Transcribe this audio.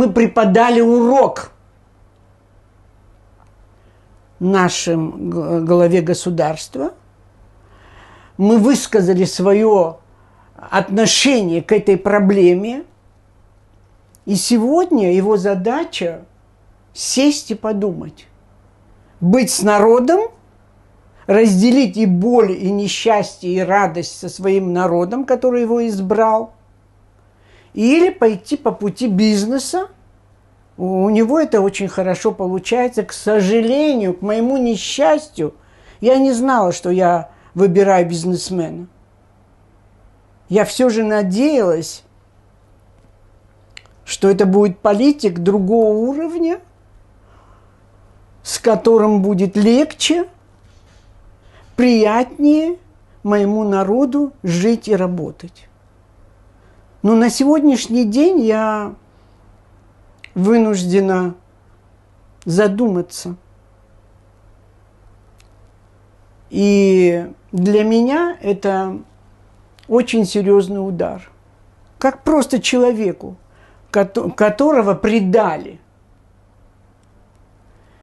Мы преподали урок нашим главе государства. Мы высказали свое отношение к этой проблеме. И сегодня его задача сесть и подумать. Быть с народом, разделить и боль, и несчастье, и радость со своим народом, который его избрал. Или пойти по пути бизнеса. У него это очень хорошо получается. К сожалению, к моему несчастью, я не знала, что я выбираю бизнесмена. Я все же надеялась, что это будет политик другого уровня, с которым будет легче, приятнее моему народу жить и работать. Но на сегодняшний день я вынуждена задуматься. И для меня это очень серьезный удар. Как просто человеку, которого предали.